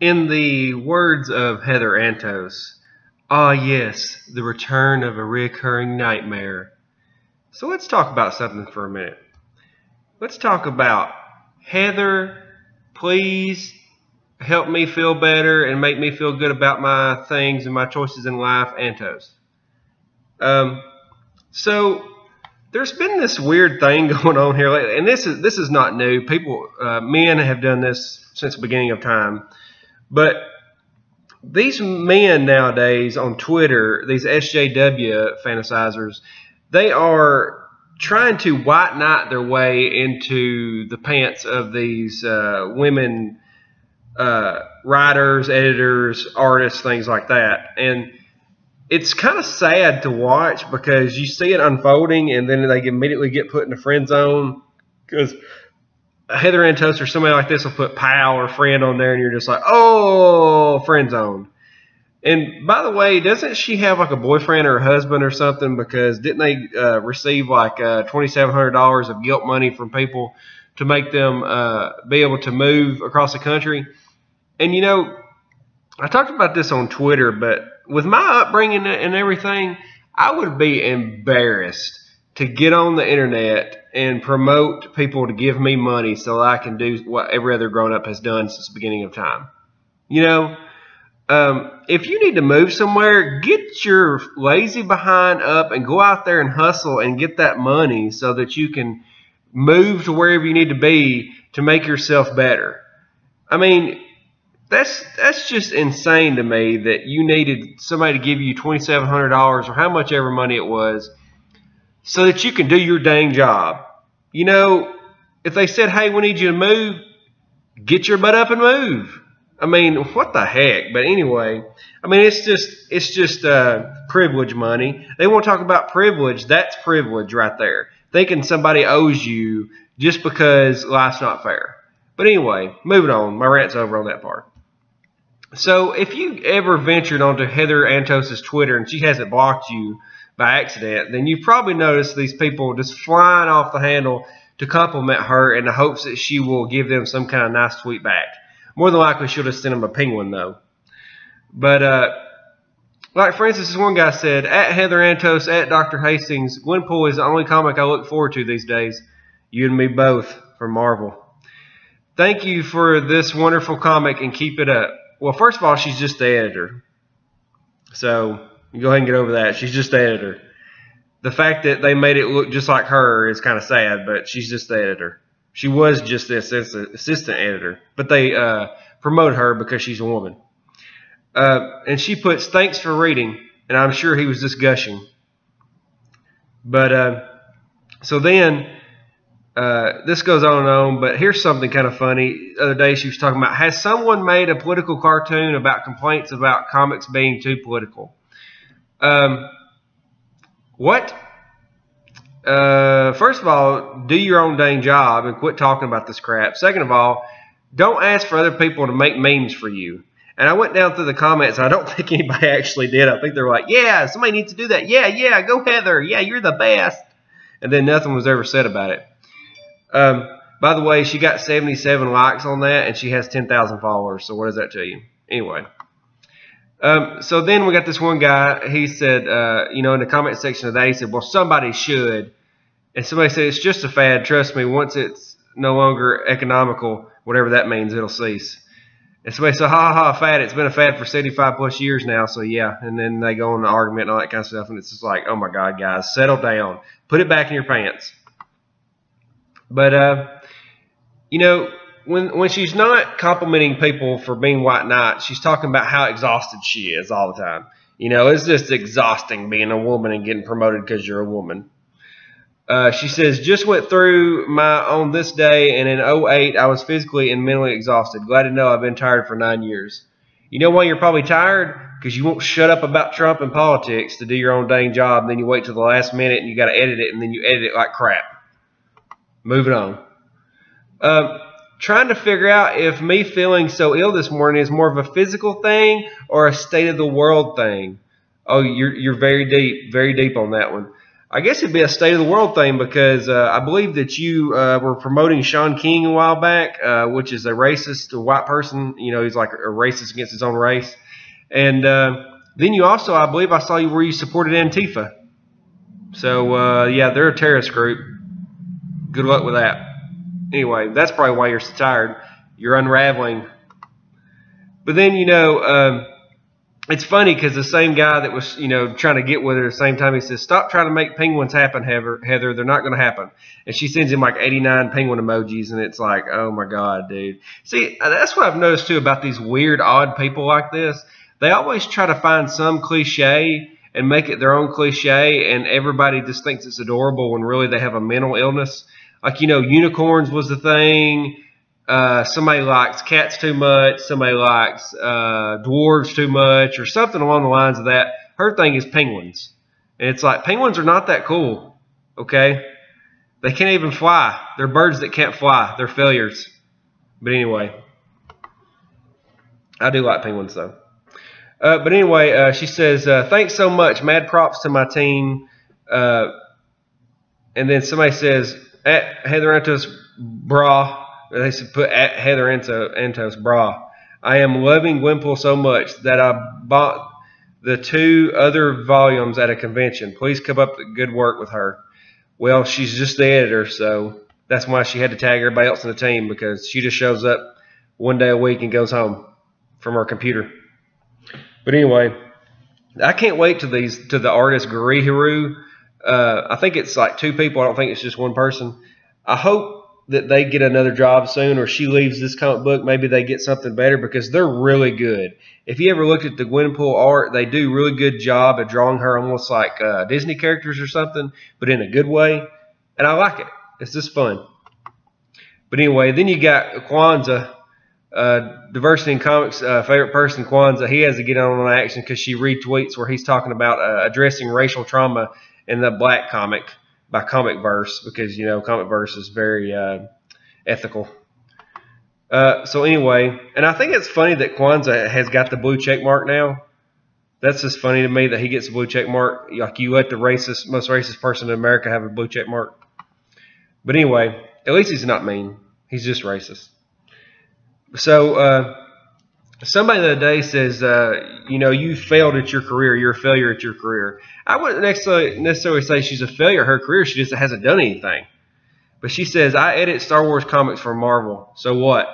In the words of Heather Antos, ah yes, the return of a recurring nightmare. So let's talk about something for a minute. Let's talk about Heather, please help me feel better and make me feel good about my things and my choices in life, Antos. So there's been this weird thing going on here lately, and this is not new. People, men have done this since the beginning of time. But these men nowadays on Twitter, these SJW fantasizers, they are trying to white knight their way into the pants of these women writers, editors, artists, things like that. And it's kind of sad to watch because you see it unfolding and then they immediately get put in the friend zone because Heather Antos or somebody like this will put pal or friend on there and you're just like, oh, friend zone. And by the way, doesn't she have like a boyfriend or a husband or something? Because didn't they receive like $2,700 of guilt money from people to make them be able to move across the country? And you know, I talked about this on Twitter, but with my upbringing and everything, I would be embarrassed to get on the internet and promote people to give me money so I can do what every other grown-up has done since the beginning of time. You know, if you need to move somewhere, get your lazy behind up and go out there and hustle and get that money so that you can move to wherever you need to be to make yourself better. I mean, that's just insane to me that you needed somebody to give you $2,700 or how much ever money it was so that you can do your dang job. You know, if they said, hey, we need you to move, get your butt up and move. I mean, what the heck? But anyway, I mean, it's just privilege money. They won't talk about privilege. That's privilege right there. Thinking somebody owes you just because life's not fair. But anyway, moving on. My rant's over on that part. So if you ever ventured onto Heather Antos' Twitter and she hasn't blocked you by accident, then you've probably noticed these people just flying off the handle to compliment her in the hopes that she will give them some kind of nice tweet back. More than likely, she'll just send them a penguin, though. But, like, for instance, this one guy said, at Heather Antos, at Dr. Hastings, Gwenpool is the only comic I look forward to these days. You and me both, from Marvel. Thank you for this wonderful comic and keep it up. Well, first of all, she's just the editor. So, you go ahead and get over that. She's just the editor. The fact that they made it look just like her is kind of sad, but she's just the editor. She was just the assistant editor, but they promoted her because she's a woman. And she puts, thanks for reading, and I'm sure he was just gushing. But so then this goes on and on, but here's something kind of funny. The other day she was talking about, has someone made a political cartoon about complaints about comics being too political? What? First of all, do your own dang job and quit talking about this crap. Second of all, don't ask for other people to make memes for you. And I went down through the comments, and I don't think anybody actually did. I think they were like, yeah, somebody needs to do that. Yeah, go Heather. Yeah, you're the best. And then nothing was ever said about it. By the way, she got 77 likes on that, and she has 10,000 followers. So what does that tell you? Anyway. So then we got this one guy, he said, you know, in the comment section of that, he said, well, somebody should. And somebody said, it's just a fad. Trust me, once it's no longer economical, whatever that means, it'll cease. And somebody said, fad. It's been a fad for 75 plus years now. So yeah. And then they go on the argument and all that kind of stuff. And it's just like, oh my God, guys, settle down. Put it back in your pants. But, you know, when she's not complimenting people for being white knight, she's talking about how exhausted she is all the time. You know, it's just exhausting being a woman and getting promoted because you're a woman. She says, just went through my on this day, and in 2008, I was physically and mentally exhausted. Glad to know I've been tired for 9 years. You know why you're probably tired? Because you won't shut up about Trump and politics to do your own dang job, and then you wait till the last minute, and you got to edit it, and then you edit it like crap. Moving on. Trying to figure out if me feeling so ill this morning is more of a physical thing or a state of the world thing. Oh, you're very deep on that one. I guess it'd be a state of the world thing because I believe that you were promoting Sean King a while back, which is a racist, a white person. You know, he's like a racist against his own race. And then you also, I believe I saw you where you supported Antifa. So, yeah, they're a terrorist group. Good luck with that. Anyway, that's probably why you're so tired. You're unraveling. But then, you know, it's funny because the same guy that was, you know, trying to get with her at the same time, he says, stop trying to make penguins happen, Heather. They're not going to happen. And she sends him like 89 penguin emojis, and it's like, oh, my God, dude. See, that's what I've noticed, too, about these weird, odd people like this. They always try to find some cliche and make it their own cliche, and everybody just thinks it's adorable when really they have a mental illness. Like, you know, unicorns was the thing. Somebody likes cats too much. Somebody likes dwarves too much, or something along the lines of that. Her thing is penguins. And it's like, penguins are not that cool, okay? They can't even fly. They're birds that can't fly. They're failures. But anyway, I do like penguins, though. But anyway, she says, thanks so much. Mad props to my team. And then somebody says, at Heather Antos, brah. They should put at Heather Antos, brah. I am loving Gwenpool so much that I bought the 2 other volumes at a convention. Please keep up the good work with her. Well, she's just the editor, so that's why she had to tag everybody else on the team, because she just shows up one day a week and goes home from her computer. But anyway, I can't wait to the artist Gurihiru. I think it's like 2 people. I don't think it's just one person. I hope that they get another job soon, or she leaves this comic book. Maybe they get something better, because they're really good. If you ever looked at the Gwenpool art, they do a really good job of drawing her almost like Disney characters or something, but in a good way. And I like it. It's just fun. But anyway, then you got Kwanzaa, Diversity in Comics favorite person, Kwanzaa. He has to get on action because she retweets where he's talking about addressing racial trauma in the Black comic by Comic Verse, because, you know, Comic Verse is very ethical. So anyway, and I think it's funny that Kwanzaa has got the blue check mark now. That's just funny to me that he gets a blue check mark. Like, you let the most racist person in America have a blue check mark. But anyway, at least he's not mean. He's just racist. So somebody the other day says, you know, you failed at your career. You're a failure at your career. I wouldn't necessarily say she's a failure at her career. She just hasn't done anything. But she says, I edit Star Wars comics for Marvel. So what?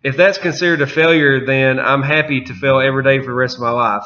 If that's considered a failure, then I'm happy to fail every day for the rest of my life.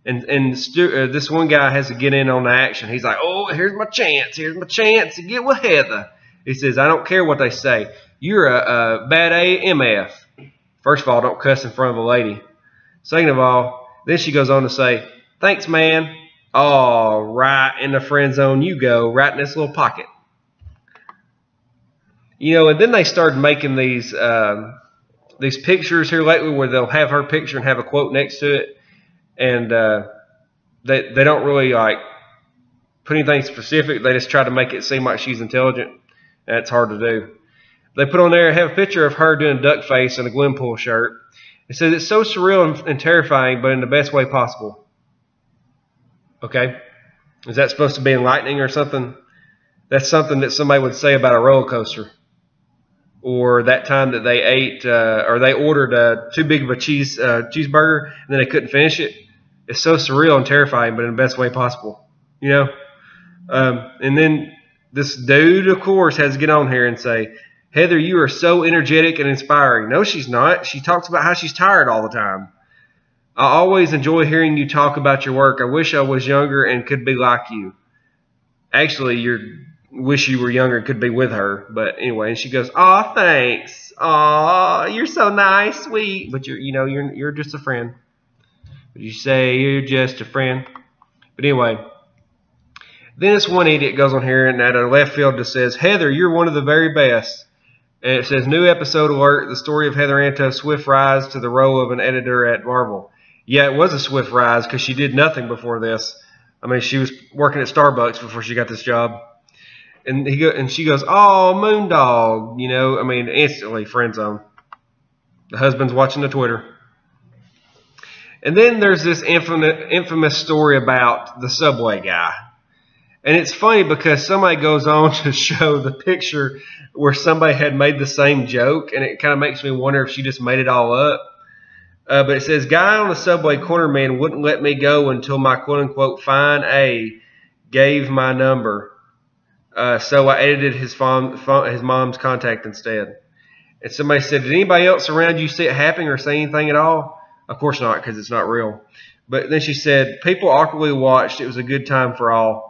And this one guy has to get in on the action. He's like, oh, here's my chance. Here's my chance to get with Heather. He says, I don't care what they say. You're a bad AMF. First of all, don't cuss in front of a lady. Second of all, then she goes on to say, thanks, man. All right, in the friend zone you go, right in this little pocket. You know, and then they started making these pictures here lately where they'll have her picture and have a quote next to it. And they don't really, like, put anything specific. They just try to make it seem like she's intelligent. And it's hard to do. They put on there, have a picture of her doing duck face in a Gwenpool shirt. It says it's so surreal and terrifying, but in the best way possible. Okay? Is that supposed to be enlightening or something? That's something that somebody would say about a roller coaster. Or that time that they ate, or they ordered too big of a cheeseburger, and then they couldn't finish it. It's so surreal and terrifying, but in the best way possible. You know? And then this dude, of course, has to get on here and say, Heather, you are so energetic and inspiring. No, she's not. She talks about how she's tired all the time. I always enjoy hearing you talk about your work. I wish I was younger and could be like you. Actually, wish you were younger and could be with her. But anyway, and she goes, aw, thanks. Aw, you're so nice, sweet. But you're just a friend. But you say you're just a friend. But anyway, then this one idiot goes on here and at a left field just says, Heather, you're one of the very best. And it says, new episode alert, the story of Heather Antos' swift rise to the role of an editor at Marvel. Yeah, it was a swift rise because she did nothing before this. I mean, she was working at Starbucks before she got this job. And she goes, oh, Moondog. You know, I mean, instantly friend zone. The husband's watching the Twitter. And then there's this infamous story about the Subway guy. And it's funny because somebody goes on to show the picture where somebody had made the same joke, and it kind of makes me wonder if she just made it all up. But it says, guy on the subway corner man wouldn't let me go until my quote-unquote fine A gave my number. So I edited his mom's contact instead. And somebody said, did anybody else around you see it happening or say anything at all? Of course not, because it's not real. But then she said, people awkwardly watched. It was a good time for all.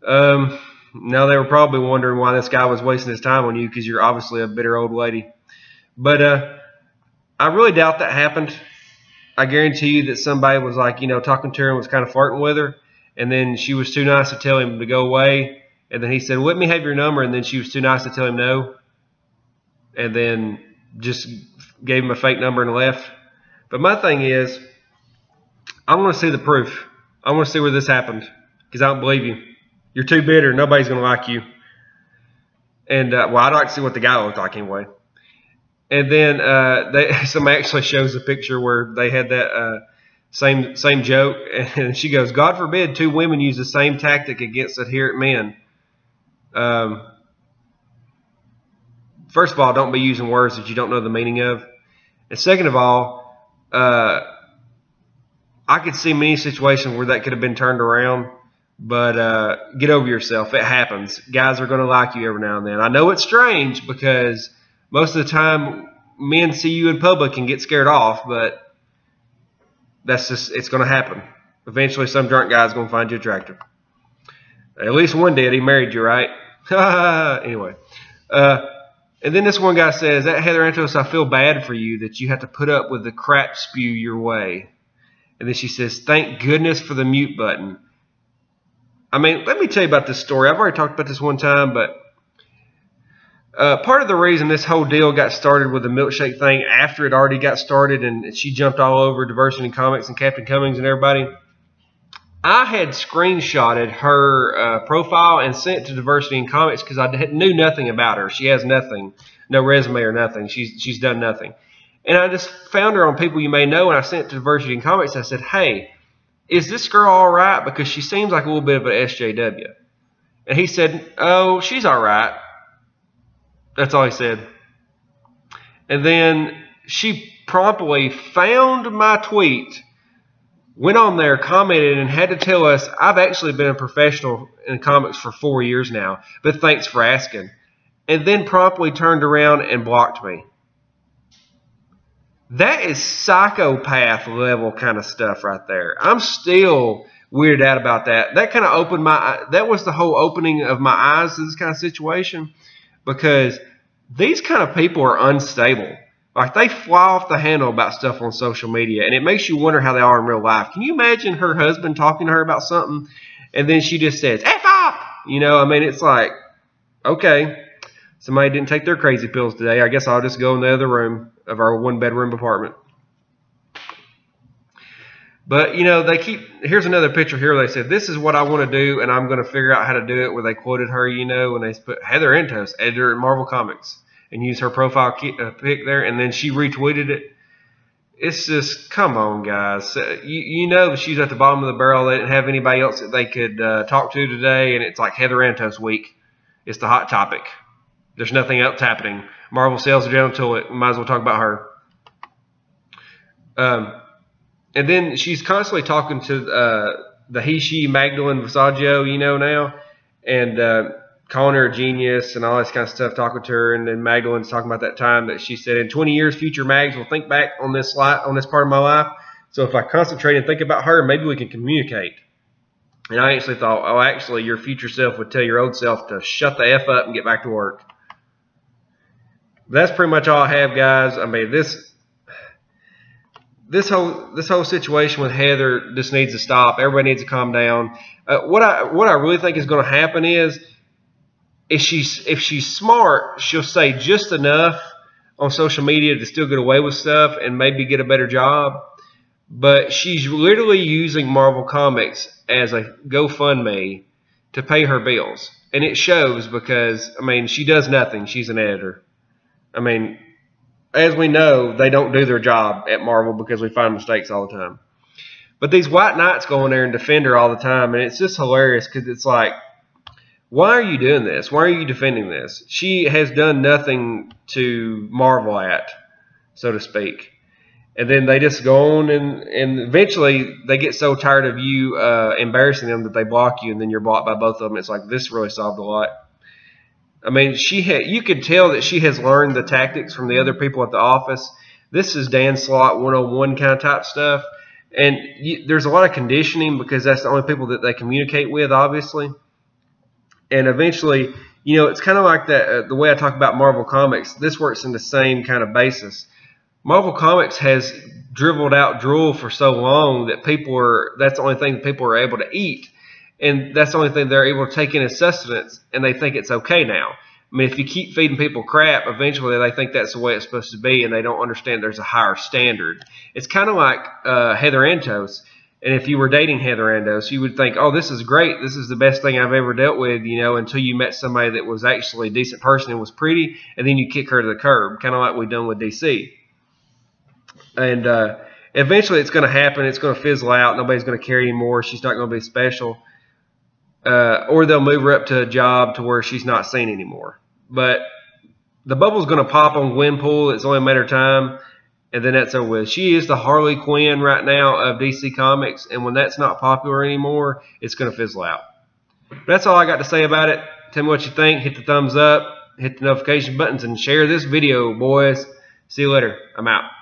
No, they were probably wondering why this guy was wasting his time on you because you're obviously a bitter old lady. But I really doubt that happened. I guarantee you that somebody was like, talking to her and was kind of flirting with her. And then she was too nice to tell him to go away. And then he said, let me have your number. And then she was too nice to tell him no. And then just gave him a fake number and left. But my thing is, I want to see the proof. I want to see where this happened because I don't believe you. You're too bitter. Nobody's going to like you. And, well, I'd like to see what the guy looked like anyway. And then somebody actually shows a picture where they had that same joke. And she goes, God forbid two women use the same tactic against adherent men. First of all, don't be using words that you don't know the meaning of. And second of all, I could see many situations where that could have been turned around. But get over yourself. It happens. Guys are going to like you every now and then. I know it's strange because most of the time men see you in public and get scared off, but that's just, it's going to happen. Eventually some drunk guy's going to find you attractive. At least one did. He married you, right? Anyway. And then this one guy says, that Heather Antos, I feel bad for you that you have to put up with the crap spew your way. And then she says, thank goodness for the mute button. I mean, let me tell you about this story. I've already talked about this one time, but part of the reason this whole deal got started with the milkshake thing after it already got started and she jumped all over Diversity in Comics and Captain Cummings and everybody, I had screenshotted her profile and sent it to Diversity in Comics because I knew nothing about her. She has nothing, no resume or nothing. She's done nothing. And I just found her on People You May Know, and I sent it to Diversity in Comics. I said, hey, is this girl all right? Because she seems like a little bit of an SJW. And he said, oh, she's all right. That's all he said. And then she promptly found my tweet, went on there, commented, and had to tell us, I've actually been a professional in comics for 4 years now, but thanks for asking. And then promptly turned around and blocked me. That is psychopath level kind of stuff right there. I'm still weirded out about that. That kind of opened that was the whole opening of my eyes to this kind of situation, because these kind of people are unstable. Like, they fly off the handle about stuff on social media, and it makes you wonder how they are in real life. Can you imagine her husband talking to her about something, and then she just says, F up! I mean, it's like, okay, somebody didn't take their crazy pills today. I guess I'll just go in the other room of our one-bedroom apartment. But, here's another picture here. They said, this is what I want to do, and I'm going to figure out how to do it, where they quoted her, and they put Heather Antos, editor at Marvel Comics, and used her profile pic there, and then she retweeted it. It's just, come on, guys. You know that she's at the bottom of the barrel. They didn't have anybody else that they could talk to today, and it's like Heather Antos week. It's the hot topic. There's nothing else happening. Marvel sales are down to it. We might as well talk about her. And then she's constantly talking to the he-she Magdalene Visaggio, now, and calling her a genius and all this kind of stuff, talking to her. And then Magdalene's talking about that time that she said, in 20 years, future mags will think back on this part of my life. So if I concentrate and think about her, maybe we can communicate. And I actually thought, oh, actually, your future self would tell your old self to shut the F up and get back to work. That's pretty much all I have, guys. I mean, this whole situation with Heather just needs to stop. Everybody needs to calm down. What I really think is going to happen is, if she's smart, she'll say just enough on social media to still get away with stuff and maybe get a better job. But she's literally using Marvel Comics as a GoFundMe to pay her bills. And it shows because, I mean, she does nothing. She's an editor. I mean, as we know, they don't do their job at Marvel because we find mistakes all the time. But these white knights go in there and defend her all the time, and it's just hilarious because it's like, Why are you doing this? Why are you defending this? She has done nothing to marvel at, so to speak. And then they just go on, and eventually they get so tired of you embarrassing them that they block you, and then you're blocked by both of them. It's like, this really solved a lot. I mean, you could tell that she has learned the tactics from the other people at the office. This is Dan Slott 101 kind of type stuff. And there's a lot of conditioning because that's the only people that they communicate with, obviously. And eventually, it's kind of like that. The way I talk about Marvel Comics, this works in the same kind of basis. Marvel Comics has dribbled out drool for so long that that's the only thing people are able to eat. And that's the only thing they're able to take in as sustenance, and they think it's okay now. I mean, if you keep feeding people crap, eventually they think that's the way it's supposed to be, and they don't understand there's a higher standard. It's kind of like Heather Antos. And if you were dating Heather Antos, you would think, oh, this is great. This is the best thing I've ever dealt with, until you met somebody that was actually a decent person and was pretty, and then you kick her to the curb, kind of like we've done with DC. And eventually it's going to happen. It's going to fizzle out. Nobody's going to care anymore. She's not going to be special. Or they'll move her up to a job to where she's not seen anymore. But the bubble's going to pop on Gwenpool. It's only a matter of time, and then that's over with. She is the Harley Quinn right now of DC Comics, and when that's not popular anymore, it's going to fizzle out. But that's all I got to say about it. Tell me what you think. Hit the thumbs up, hit the notification buttons, and share this video, boys. See you later. I'm out.